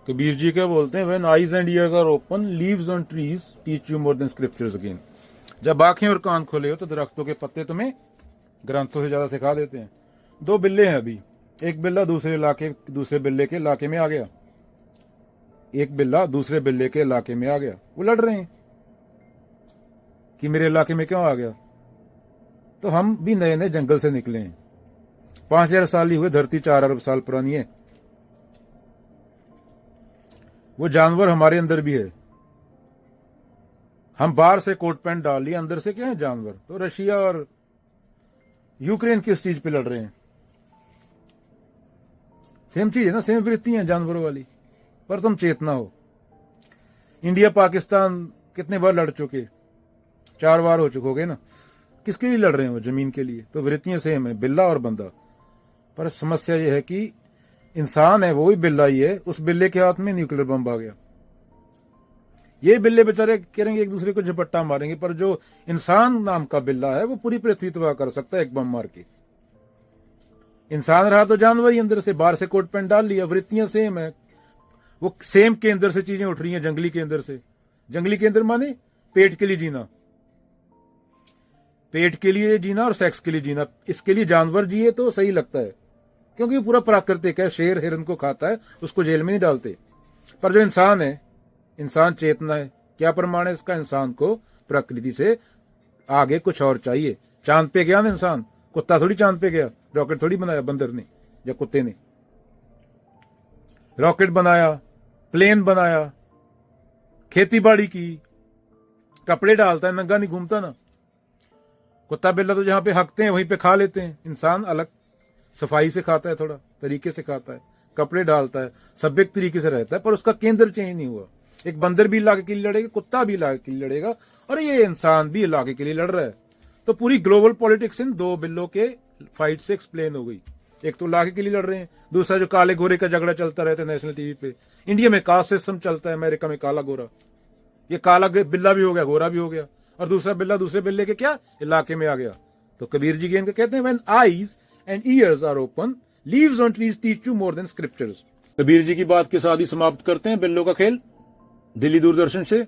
कबीर जी क्या बोलते हैं, when eyes and ears are open leaves on trees teach you more than scriptures again. जब आंखें और कान खोले हो तो दरख्तों के पत्ते तुम्हें ग्रंथों से ज्यादा सिखा देते हैं। दो बिल्ले हैं अभी, एक बिल्ला दूसरे बिल्ले के इलाके में आ गया, एक बिल्ला दूसरे बिल्ले के इलाके में आ गया। वो लड़ रहे हैं कि मेरे इलाके में क्यों आ गया। तो हम भी नए नए जंगल से निकले हैं। 5000 साल ही हुए, धरती 4 अरब साल पुरानी है। वो जानवर हमारे अंदर भी है। हम बाहर से कोट पैंट डाल लिए, अंदर से क्या है जानवर। तो रशिया और यूक्रेन किस चीज पे लड़ रहे हैं? सेम चीज है ना, सेम वृत्ति है जानवरों वाली। पर तुम चेतना हो। इंडिया पाकिस्तान कितने बार लड़ चुके? 4 बार हो चुके ना। किसके लिए लड़ रहे हैं? वो जमीन के लिए। तो वृत्तियां सेम है, बिल्ला और बंदा। पर समस्या यह है कि इंसान है वो भी बिल्ला ही है, उस बिल्ले के हाथ में न्यूक्लियर बम आ गया। ये बिल्ले बेचारे करेंगे एक दूसरे को झपट्टा मारेंगे, पर जो इंसान नाम का बिल्ला है वो पूरी पृथ्वी तबाह कर सकता है एक बम मार के। इंसान रहा तो जानवर ही अंदर से, बाहर से कोट पैंट डाल लिया। वृत्तियां सेम है, वो सेम केंद्र से चीजें उठ रही हैं, जंगली केंद्र से। जंगली केंद्र माने पेट के लिए जीना, पेट के लिए जीना और सेक्स के लिए जीना। इसके लिए जानवर जिए तो सही लगता है, क्योंकि पूरा प्राकृतिक है। शेर हिरन को खाता है, उसको जेल में नहीं डालते। पर जो इंसान है, इंसान चेतना है। क्या प्रमाण है इसका? इंसान को प्रकृति से आगे कुछ और चाहिए। चांद पे गया ना इंसान, कुत्ता थोड़ी चांद पे गया। रॉकेट थोड़ी बनाया बंदर ने या कुत्ते ने। रॉकेट बनाया, प्लेन बनाया, खेती बाड़ी की, कपड़े डालता है, नंगा नहीं घूमता ना। कुत्ता बिल्ला तो जहां पे हकते हैं वहीं पे खा लेते हैं। इंसान अलग सफाई से खाता है, थोड़ा तरीके से खाता है, कपड़े डालता है, सभ्य तरीके से रहता है। पर उसका केंद्र चेंज नहीं हुआ। एक बंदर भी इलाके के लिए लड़ेगा, कुत्ता भी इलाके के लिए लड़ेगा, और ये इंसान भी इलाके के लिए लड़ रहा है। तो पूरी ग्लोबल पॉलिटिक्स इन 2 बिल्लों के फाइट से एक्सप्लेन हो गई। एक तो इलाके के लिए लड़ रहे हैं, दूसरा जो काले गोरे का झगड़ा चलता रहता है नेशनल टीवी पे। इंडिया में कास्ट सिस्टम चलता है, अमेरिका में काला गोरा। ये काला बिल्ला भी हो गया, गोरा भी हो गया, और दूसरा बिल्ला दूसरे बिल्ले के क्या इलाके में आ गया। तो कबीर जी के कहते हैं, when eyes and ears are open leaves on trees teach you more than scriptures. Kabir ji की बात के साथ ही समाप्त करते हैं बिल्लों का खेल दिल्ली दूरदर्शन से।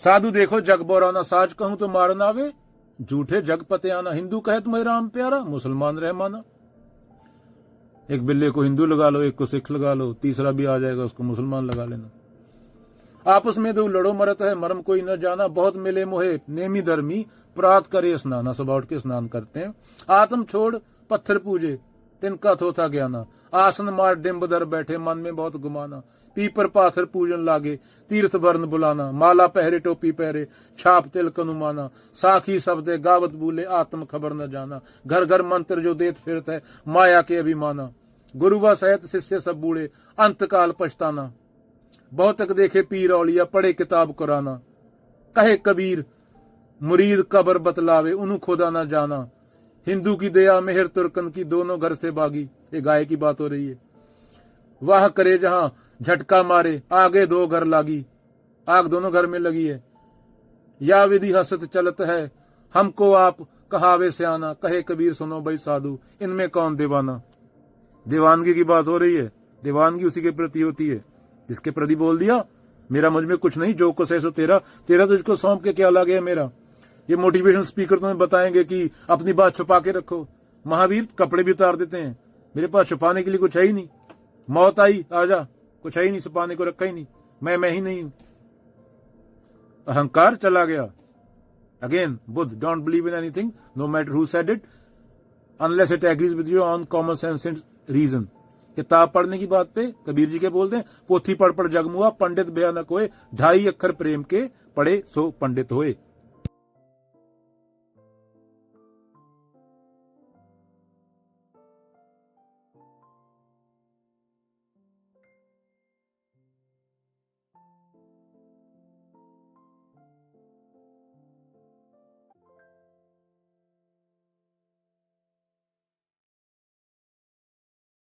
साधु देखो जग बोराना, साज कहूं तो मारना आवे, झूठे जग पते आना। हिंदू कहे तुम्हें राम प्यारा, मुसलमान रहमाना। एक बिल्ले को हिंदू लगा लो, एक को सिख लगा लो, तीसरा भी आ जाएगा, उसको मुसलमान लगा लेना। आपस में दो लड़ो मरत है, मरम कोई न जाना। बहुत मिले मोहे नेमी धर्मी, प्रात करे स्नाना। सुबह उठ के स्नान करते हैं। आत्म छोड़ पत्थर पूजे, तिनका थोथा ज्ञाना। आसन मार डिम्ब दर बैठे, मन में बहुत गुमाना। पीपर पाथर पूजन लागे, तीर्थ वर्ण बुलाना। माला पहरे टोपी पहरे, छाप तिलक अनुमाना। साखी शब्दे गावत भूले, आत्म खबर न जाना। घर घर मंत्र जो देत फिरत है, माया के अभिमाना। गुरुवा सहित शिष्य सब बूढ़े, अंत काल पछताना। बहुत तक देखे पीर औलिया, पढ़े किताब कुराना। कहे कबीर मुरीद कबर बतलावे, उन्हू खुदा न जाना। हिंदू की दया मेहर तुर्कन की, दोनों घर से बागी। ये गाय की बात हो रही है। वाह करे जहां झटका मारे, आगे 2 घर लागी। आग दोनों घर में लगी है। या विधि हसत चलत है, हमको आप कहावे से आना। कहे कबीर सुनो भाई साधु, इनमें कौन दीवाना। दीवानगी की बात हो रही है। दीवानगी उसी के प्रति होती है जिसके प्रति बोल दिया मेरा मुझ में कुछ नहीं, जो कुछ है सो तेरा, तेरा तो इसको सौंप के क्या लगे है मेरा। ये मोटिवेशन स्पीकर तुम्हें बताएंगे कि अपनी बात छुपा के रखो। महावीर कपड़े भी उतार देते हैं, मेरे पास छुपाने के लिए कुछ है ही नहीं। मौत आई, आजा, कुछ है ही नहीं, छुपाने को रखा ही नहीं। मैं ही नहीं हूं। अहंकार चला गया। Again Buddha, don't believe in anything no matter who said it unless it agrees with your own common sense and reason. किताब पढ़ने की बात पे कबीर जी के बोलते हैं, पोथी पढ़ पढ़ जगमुआ, पंडित भयानक होए। 2.5 अक्षर प्रेम के, पढ़े सो पंडित होए।